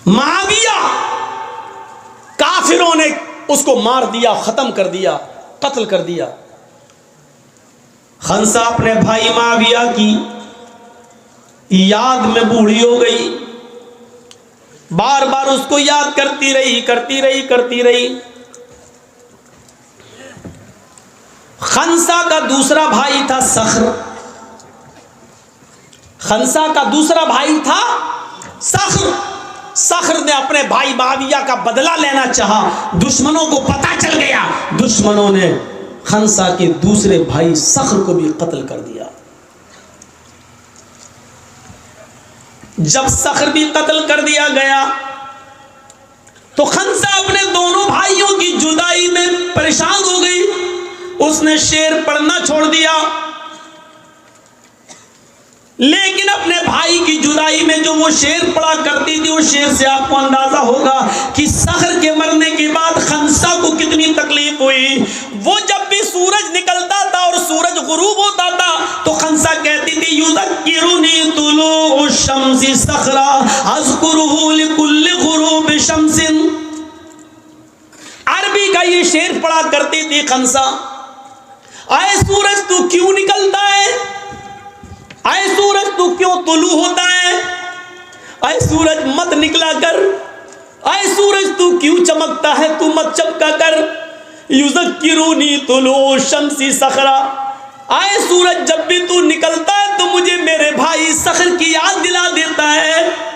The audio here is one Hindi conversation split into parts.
मुआविया, काफिरों ने उसको मार दिया, खत्म कर दिया, कत्ल कर दिया। खंसा अपने भाई मुआविया की याद में बूढ़ी हो गई, बार बार उसको याद करती रही। खंसा का दूसरा भाई था सख्र, खंसा का दूसरा भाई था सख्र। सख्र ने अपने भाई मुआविया का बदला लेना चाहा, दुश्मनों को पता चल गया, दुश्मनों ने खंसा के दूसरे भाई सख्र को भी कत्ल कर दिया। जब सख्र भी कत्ल कर दिया गया तो खंसा अपने दोनों भाइयों की जुदाई में परेशान हो गई। उसने शेर पढ़ना छोड़ दिया, लेकिन अपने भाई की जुदाई में जो वो शेर पढ़ा करती थी, उस शेर से आपको अंदाजा होगा कि सख्र के मरने के बाद खंसा को कितनी तकलीफ हुई। वो जब भी सूरज निकलता था और सूरज गुरूब होता था तो खंसा कहती थी, युज़क्किरुनी तुलूउ शम्सी सख्रा अज़कुरुहु लिकुल्लि गुरूबि शम्सिन। अरबी का ये शेर पढ़ा करती थी खंसा, आए सूरज तू क्यों निकलता है, आए सूरज तू क्यों तुलू होता है, आए सूरज मत निकला कर, आए सूरज तू क्यों चमकता है, तू मत चमका कर। युज़क्किरुनी तुलू शम्सी सखरा, आए सूरज जब भी तू निकलता है तो मुझे मेरे भाई सख्र की याद दिला देता है,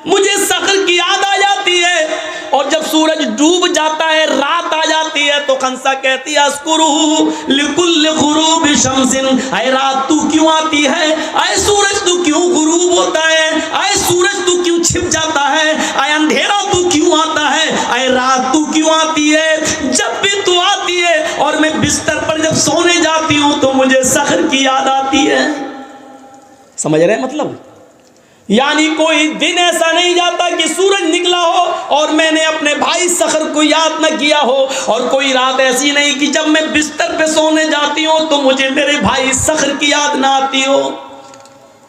मुझे सख्र की याद आ जाती है। और जब सूरज डूब जाता है, रात आ जाती है, तो खंसा कहती है, अस्कुरुहु लिकुल्लि गुरूबि शम्सिन, आए रात तू क्यों आती है, आए सूरज तू क्यों गुरूब होता है, आए सूरज तू क्यों छिप जाता है, आए अंधेरा तू क्यों आता है, आए रात तू क्यों आती है। जब भी तू आती है और मैं बिस्तर पर जब सोने जाती हूं तो मुझे सख्र की याद आती है। समझ रहे मतलब? यानी कोई दिन ऐसा नहीं जाता कि सूरज निकला हो और मैंने अपने भाई सख्र को याद न किया हो, और कोई रात ऐसी नहीं कि जब मैं बिस्तर पे सोने जाती हूँ तो मुझे मेरे भाई सख्र की याद ना आती हो।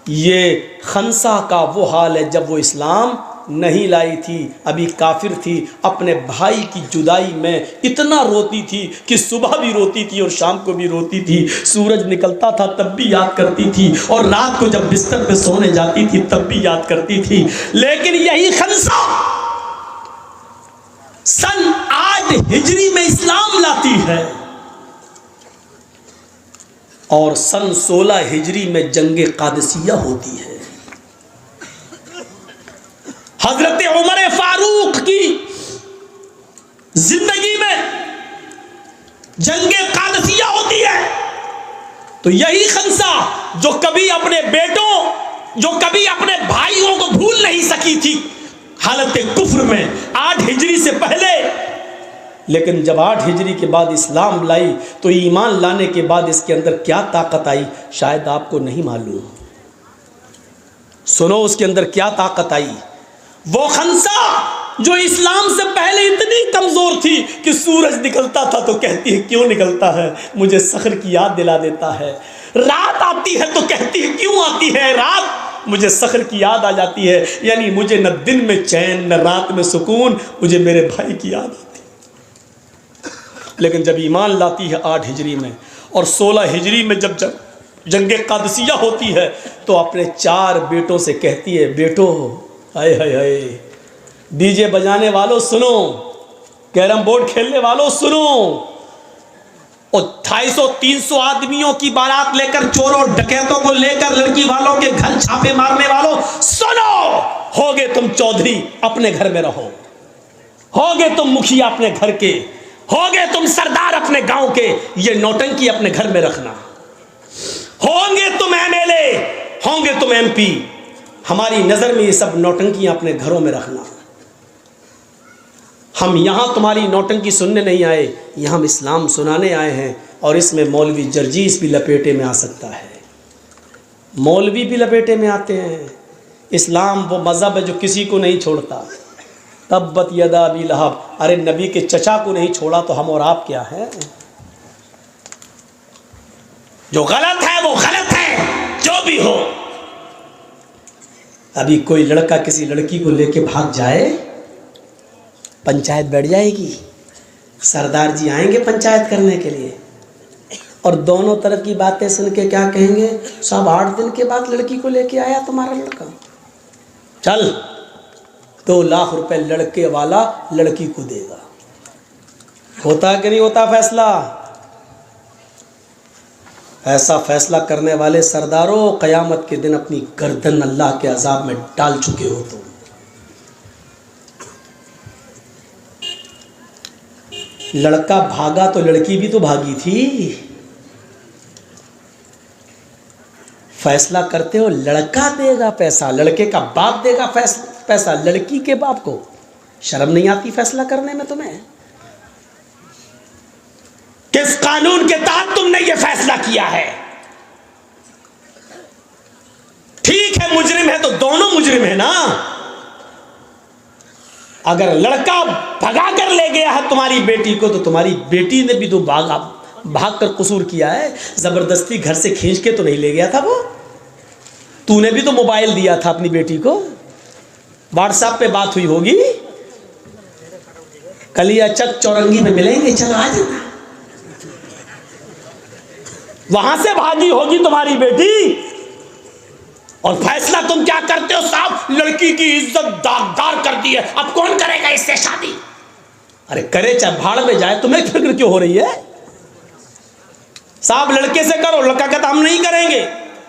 ये खंसा का वो हाल है जब वो इस्लाम नहीं लाई थी, अभी काफिर थी, अपने भाई की जुदाई में इतना रोती थी कि सुबह भी रोती थी और शाम को भी रोती थी, सूरज निकलता था तब भी याद करती थी, और रात को जब बिस्तर पे सोने जाती थी तब भी याद करती थी। लेकिन यही खंसा सन 8 हिजरी में इस्लाम लाती है और सन 16 हिजरी में जंगे कादिसिया होती है। हजरत उमर फारूक की जिंदगी में जंगे कादिसिया होती है। तो यही खंसा जो कभी अपने बेटों, जो कभी अपने भाइयों को भूल नहीं सकी थी हालत कुफ्र में 8 हिजरी से पहले, लेकिन जब 8 हिजरी के बाद इस्लाम लाई तो ईमान लाने के बाद इसके अंदर क्या ताकत आई शायद आपको नहीं मालूम। सुनो उसके अंदर क्या ताकत आई। वो खंसा जो इस्लाम से पहले इतनी कमजोर थी कि सूरज निकलता था तो कहती है क्यों निकलता है, मुझे सख्र की याद दिला देता है। रात आती है तो कहती है क्यों आती है रात, मुझे सख्र की याद आ जाती है। यानी मुझे न दिन में चैन न रात में सुकून, मुझे मेरे भाई की याद आती है। लेकिन जब ईमान लाती है 8 हिजरी में और 16 हिजरी में जब जंगे कादिसिया होती है तो अपने 4 बेटों से कहती है, बेटो हाय हाय हाय, डीजे बजाने वालों सुनो, कैरम बोर्ड खेलने वालों सुनो, और 250-300 आदमियों की बारात लेकर, चोरों डकैतों को लेकर, लड़की वालों के घर छापे मारने वालों सुनो, होगे तुम चौधरी अपने घर में रहो, होगे तुम मुखिया अपने घर के, होगे तुम सरदार अपने गांव के, ये नौटंकी अपने घर में रखना, होंगे तुम एमएलए, होंगे तुम एमपी, हमारी नजर में ये सब नौटंकियां अपने घरों में रखना। हम यहां तुम्हारी नौटंकी सुनने नहीं आए, यहां हम इस्लाम सुनाने आए हैं, और इसमें मौलवी जर्जीस भी लपेटे में आ सकता है, मौलवी भी लपेटे में आते हैं। इस्लाम वो मज़हब है जो किसी को नहीं छोड़ता। तब्बत यदा अबी लहब, अरे नबी के चचा को नहीं छोड़ा तो हम और आप क्या हैं। जो गलत है वो गलत है, जो भी हो। अभी कोई लड़का किसी लड़की को लेके भाग जाए, पंचायत बैठ जाएगी, सरदार जी आएंगे पंचायत करने के लिए, और दोनों तरफ की बातें सुन के क्या कहेंगे, सब 8 दिन के बाद लड़की को लेके आया तुम्हारा लड़का, चल 2 लाख रुपए लड़के वाला लड़की को देगा। होता कि नहीं होता फैसला? ऐसा फैसला करने वाले सरदारों, कयामत के दिन अपनी गर्दन अल्लाह के अजाब में डाल चुके हो तुम। लड़का भागा तो लड़की भी तो भागी थी। फैसला करते हो लड़का देगा पैसा, लड़के का बाप देगा पैसा लड़की के बाप को। शर्म नहीं आती फैसला करने में तुम्हें? किस कानून के तहत तुमने ये फैसला किया है? ठीक है, मुजरिम है तो दोनों मुजरिम है ना। अगर लड़का भगा कर ले गया है तुम्हारी बेटी को, तो तुम्हारी बेटी ने भी तो भाग कर कसूर किया है। जबरदस्ती घर से खींच के तो नहीं ले गया था वो। तूने भी तो मोबाइल दिया था अपनी बेटी को, व्हाट्सएप पे बात हुई होगी, कलियाचक चौरंगी में मिलेंगे, चलो आ जाना। वहां से भागी होगी तुम्हारी बेटी, और फैसला तुम क्या करते हो साहब? लड़की की इज्जत दागदार कर दी है, अब कौन करेगा इससे शादी? अरे करे चाहे भाड़ में जाए, तुम्हें फिक्र क्यों हो रही है साहब? लड़के से करो। लड़का कहता हम नहीं करेंगे।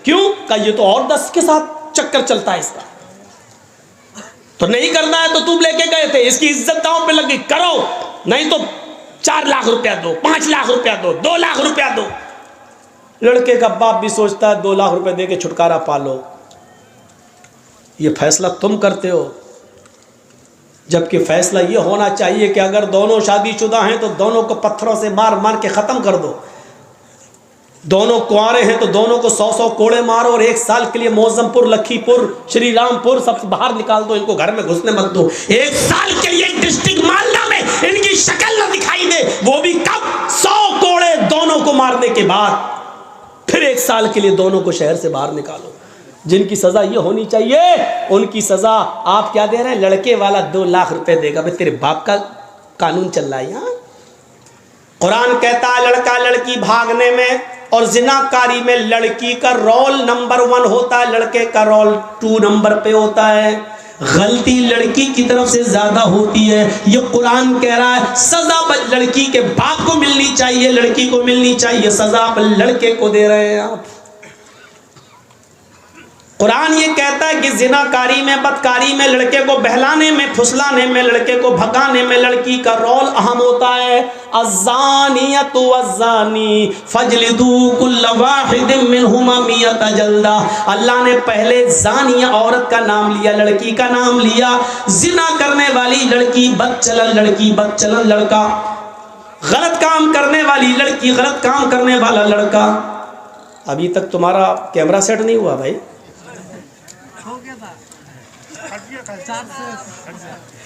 क्यों? का ये तो और 10 के साथ चक्कर चलता है इसका, तो नहीं करना है तो तुम लेके गए थे, इसकी इज्जत दांव पे लगी, करो, नहीं तो 4 लाख रुपया दो, 5 लाख रुपया दो, 2 लाख रुपया दो। लड़के का बाप भी सोचता है 2 लाख रुपए दे के छुटकारा पालो। ये फैसला तुम करते हो, जबकि फैसला ये होना चाहिए कि अगर दोनों शादीशुदा हैं तो दोनों को पत्थरों से मार मार के ख़त्म कर दो। दोनों कुंवारे हैं तो दोनों को 100-100 कोड़े मारो, और 1 साल के लिए मौजमपुर, लखीपुर, श्री रामपुर सब बाहर निकाल दो, इनको घर में घुसने मत दो। 1 साल के लिए डिस्ट्रिक्ट मालदा में इनकी शक्ल न दिखाई दे, वो भी कब? 100 कोड़े दोनों को मारने के बाद। फिर 1 साल के लिए दोनों को शहर से बाहर निकालो। जिनकी सजा ये होनी चाहिए, उनकी सजा आप क्या दे रहे हैं? लड़के वाला 2 लाख रुपए देगा। भाई तेरे बाप का कानून चल रहा है यहाँ। कुरान कहता है लड़का लड़की भागने में और जिनाकारी में लड़की का रोल नंबर 1 होता है, लड़के का रोल 2 नंबर पे होता है। गलती लड़की की तरफ से ज्यादा होती है, ये कुरान कह रहा है। सजा लड़की के बाप को मिलनी चाहिए, लड़की को मिलनी चाहिए, सजा आप लड़के को दे रहे हैं आप। कुरान ये कहता है कि जिनाकारी में, बदकारी में, लड़के को बहलाने में, फुसलाने में, लड़के को भगाने में लड़की का रोल अहम होता है। अज़्ज़ानियतु वज़्ज़ानी फजलिदू कुल्ल वाहिदिम मिनहुमा मियता जल्दा। अल्लाह ने पहले ज़ानिया औरत का नाम लिया, लड़की का नाम लिया। जिना करने वाली लड़की बदचलन, लड़की बदचलन लड़का, गलत काम करने वाली लड़की, गलत काम करने वाला लड़का। अभी तक तुम्हारा कैमरा सेट नहीं हुआ भाई?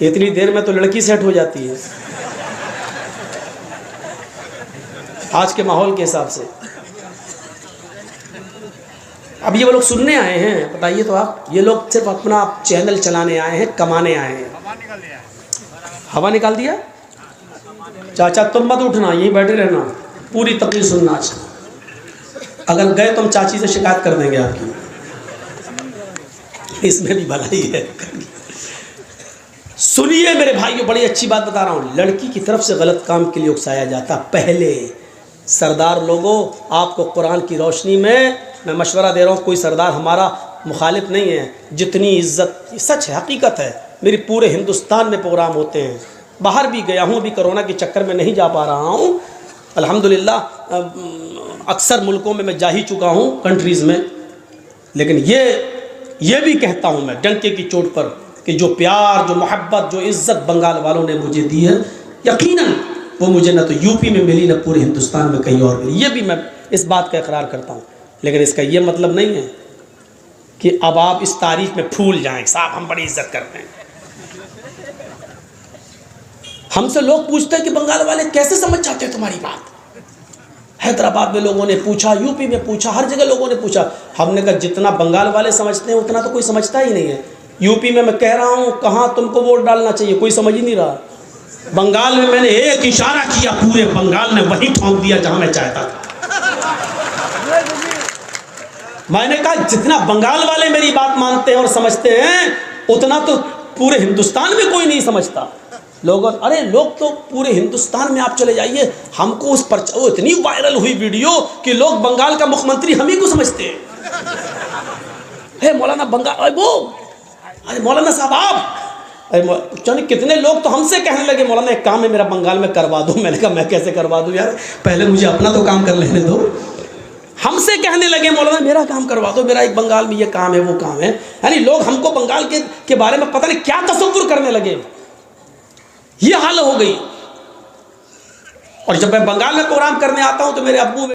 इतनी देर में तो लड़की सेट हो जाती है आज के माहौल के हिसाब से। अब ये वो लोग सुनने आए हैं, बताइए तो आप, ये लोग सिर्फ अपना चैनल चलाने आए हैं, कमाने आए हैं। हवा निकाल दिया? चाचा तुम मत उठना, यहीं बैठे रहना, पूरी तकलीफ सुनना आज। अगर गए तो हम चाची से शिकायत कर देंगे आपकी, इसमें भी भलाई है। सुनिए मेरे भाइयों, बड़ी अच्छी बात बता रहा हूँ। लड़की की तरफ से गलत काम के लिए उकसाया जाता पहले। सरदार लोगों, आपको कुरान की रोशनी में मैं मशवरा दे रहा हूँ, कोई सरदार हमारा मुखालिफ नहीं है। जितनी इज्जत, सच है, हकीकत है, मेरी पूरे हिंदुस्तान में प्रोग्राम होते हैं, बाहर भी गया हूँ, अभी कोरोना के चक्कर में नहीं जा पा रहा हूँ। अल्हम्दुलिल्लाह अक्सर मुल्कों में मैं जा ही चुका हूँ, कंट्रीज़ में। लेकिन ये भी कहता हूँ मैं डंके की चोट पर कि जो प्यार, जो मोहब्बत, जो इज़्ज़त बंगाल वालों ने मुझे दी है, यकीनन वो मुझे न तो यूपी में मिली, न पूरे हिंदुस्तान में कहीं और मिली। ये भी मैं इस बात का इकरार करता हूँ। लेकिन इसका ये मतलब नहीं है कि अब आप इस तारीफ में फूल जाएं, साहब हम बड़ी इज्जत करते हैं। हमसे लोग पूछते हैं कि बंगाल वाले कैसे समझ जाते हैं तुम्हारी बात। हैदराबाद में लोगों ने पूछा, यूपी में पूछा, हर जगह लोगों ने पूछा। हमने कहा जितना बंगाल वाले समझते हैं उतना तो कोई समझता ही नहीं है। यूपी में मैं कह रहा हूं कहां तुमको वोट डालना चाहिए, कोई समझ ही नहीं रहा। बंगाल में मैंने एक इशारा किया, पूरे बंगाल ने वही ठोक दिया जहां मैं चाहता था। मैंने कहा जितना बंगाल वाले मेरी बात मानते हैं और समझते हैं, उतना तो पूरे हिंदुस्तान में कोई नहीं समझता। लोग, अरे लोग तो पूरे हिंदुस्तान में आप चले जाइए, हमको उस पर वो इतनी वायरल हुई वीडियो कि लोग बंगाल का मुख्यमंत्री हम ही को समझते हैं। हे मौलाना बंगाल, वो अरे मौलाना साहब आप, अरे कितने लोग तो हमसे कहने लगे मौलाना एक काम है मेरा बंगाल में करवा दो। मैंने कहा मैं कैसे करवा दूं यार, पहले मुझे अपना तो काम कर लेने दो। हमसे कहने लगे मौलाना मेरा काम करवा दो, मेरा एक बंगाल में ये काम है वो काम है। यानी लोग हमको बंगाल के बारे में पता नहीं क्या तसव्वुर करने लगे, ये हाल हो गई। और जब मैं बंगाल में प्रोग्राम करने आता हूं तो मेरे अब्बू